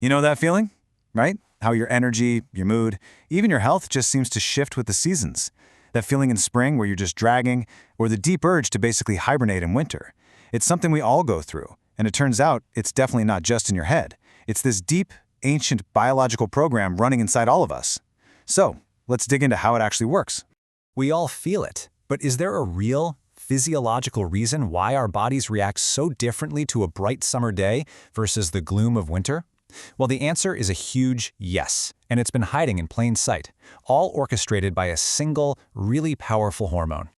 You know that feeling, right? How your energy, your mood, even your health just seems to shift with the seasons. That feeling in spring where you're just dragging, or the deep urge to basically hibernate in winter. It's something we all go through, and it turns out it's definitely not just in your head. It's this deep, ancient biological program running inside all of us. So, let's dig into how it actually works. We all feel it, but is there a real, physiological reason why our bodies react so differently to a bright summer day versus the gloom of winter? Well, the answer is a huge yes, and it's been hiding in plain sight, all orchestrated by a single, really powerful hormone.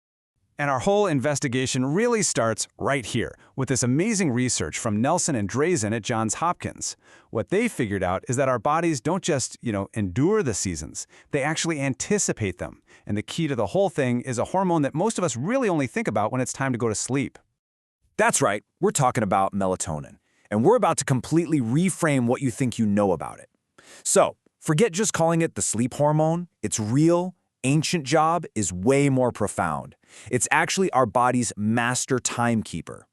And our whole investigation really starts right here, with this amazing research from Nelson and Drazen at Johns Hopkins. What they figured out is that our bodies don't just, endure the seasons, they actually anticipate them. And the key to the whole thing is a hormone that most of us really only think about when it's time to go to sleep. That's right, we're talking about melatonin. And we're about to completely reframe what you think you know about it. So, forget just calling it the sleep hormone. Its real, ancient job is way more profound. It's actually our body's master timekeeper.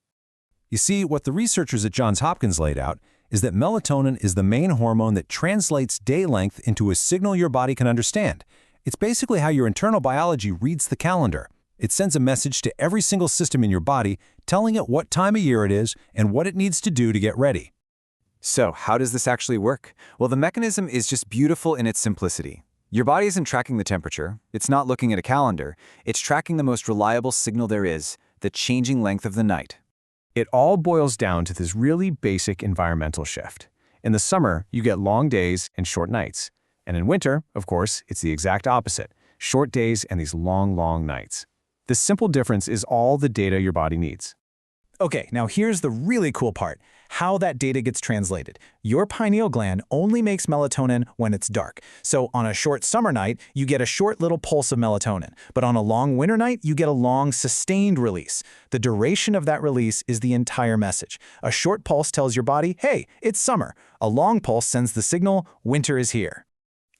You see, what the researchers at Johns Hopkins laid out is that melatonin is the main hormone that translates day length into a signal your body can understand. It's basically how your internal biology reads the calendar. It sends a message to every single system in your body, telling it what time of year it is and what it needs to do to get ready. So, how does this actually work? Well, the mechanism is just beautiful in its simplicity. Your body isn't tracking the temperature, it's not looking at a calendar, it's tracking the most reliable signal there is, the changing length of the night. It all boils down to this really basic environmental shift. In the summer, you get long days and short nights. And in winter, of course, it's the exact opposite. Short days and these long, long nights. This simple difference is all the data your body needs. Okay, now here's the really cool part, how that data gets translated. Your pineal gland only makes melatonin when it's dark. So on a short summer night, you get a short little pulse of melatonin. But on a long winter night, you get a long, sustained release. The duration of that release is the entire message. A short pulse tells your body, hey, it's summer. A long pulse sends the signal, winter is here.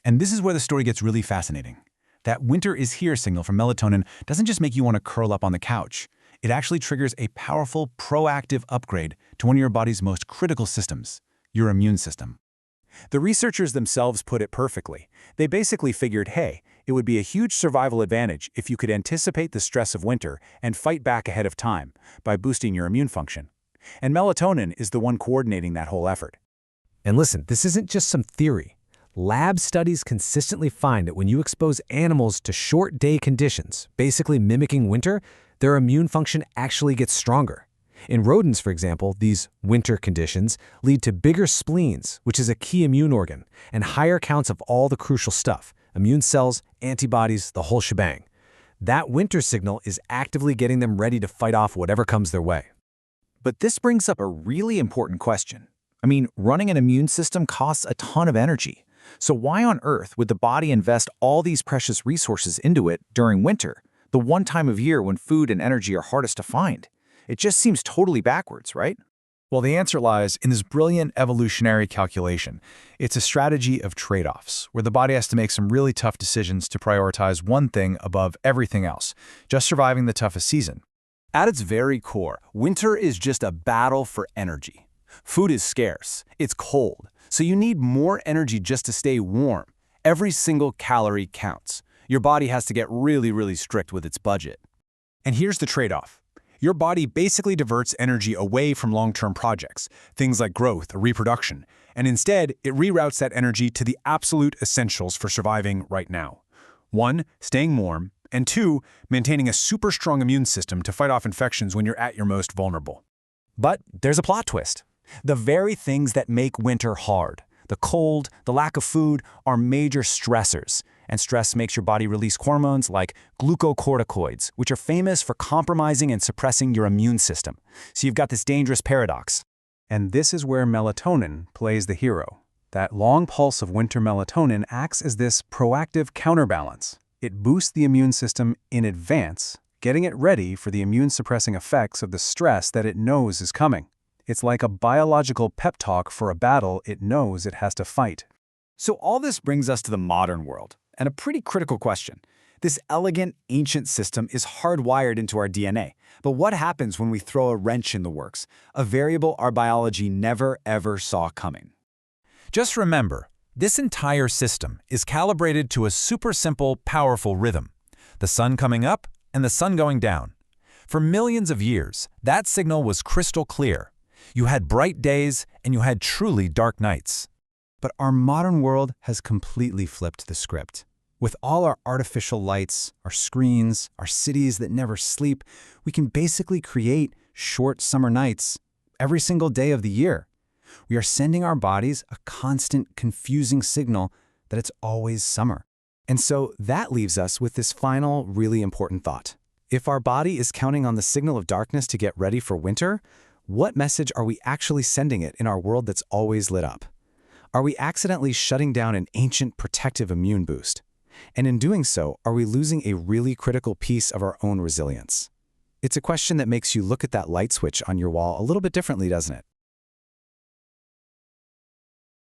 And this is where the story gets really fascinating. That winter is here signal from melatonin doesn't just make you want to curl up on the couch. It actually triggers a powerful, proactive upgrade to one of your body's most critical systems, your immune system. The researchers themselves put it perfectly. They basically figured, hey, it would be a huge survival advantage if you could anticipate the stress of winter and fight back ahead of time by boosting your immune function. And melatonin is the one coordinating that whole effort. And listen, this isn't just some theory. Lab studies consistently find that when you expose animals to short day conditions, basically mimicking winter, their immune function actually gets stronger. In rodents, for example, these winter conditions lead to bigger spleens, which is a key immune organ, and higher counts of all the crucial stuff, immune cells, antibodies, the whole shebang. That winter signal is actively getting them ready to fight off whatever comes their way. But this brings up a really important question. I mean, running an immune system costs a ton of energy. So why on earth would the body invest all these precious resources into it during winter, the one time of year when food and energy are hardest to find? It just seems totally backwards, right? Well, the answer lies in this brilliant evolutionary calculation. It's a strategy of trade-offs, where the body has to make some really tough decisions to prioritize one thing above everything else, just surviving the toughest season. At its very core, winter is just a battle for energy. Food is scarce, it's cold, so you need more energy just to stay warm. Every single calorie counts. Your body has to get really, really strict with its budget. And here's the trade-off. Your body basically diverts energy away from long-term projects, things like growth or reproduction, and instead it reroutes that energy to the absolute essentials for surviving right now. 1, staying warm, and 2, maintaining a super strong immune system to fight off infections when you're at your most vulnerable. But there's a plot twist. The very things that make winter hard, the cold, the lack of food, are major stressors. And stress makes your body release hormones like glucocorticoids, which are famous for compromising and suppressing your immune system. So you've got this dangerous paradox. And this is where melatonin plays the hero. That long pulse of winter melatonin acts as this proactive counterbalance. It boosts the immune system in advance, getting it ready for the immune-suppressing effects of the stress that it knows is coming. It's like a biological pep talk for a battle it knows it has to fight. So all this brings us to the modern world, and a pretty critical question. This elegant, ancient system is hardwired into our DNA. But what happens when we throw a wrench in the works, a variable our biology never, ever saw coming? Just remember, this entire system is calibrated to a super simple, powerful rhythm: the sun coming up and the sun going down. For millions of years, that signal was crystal clear. You had bright days and you had truly dark nights. But our modern world has completely flipped the script. With all our artificial lights, our screens, our cities that never sleep, we can basically create short summer nights every single day of the year. We are sending our bodies a constant, confusing signal that it's always summer. And so that leaves us with this final, really important thought. If our body is counting on the signal of darkness to get ready for winter, what message are we actually sending it in our world that's always lit up? Are we accidentally shutting down an ancient protective immune boost? And in doing so, are we losing a really critical piece of our own resilience? It's a question that makes you look at that light switch on your wall a little bit differently, doesn't it?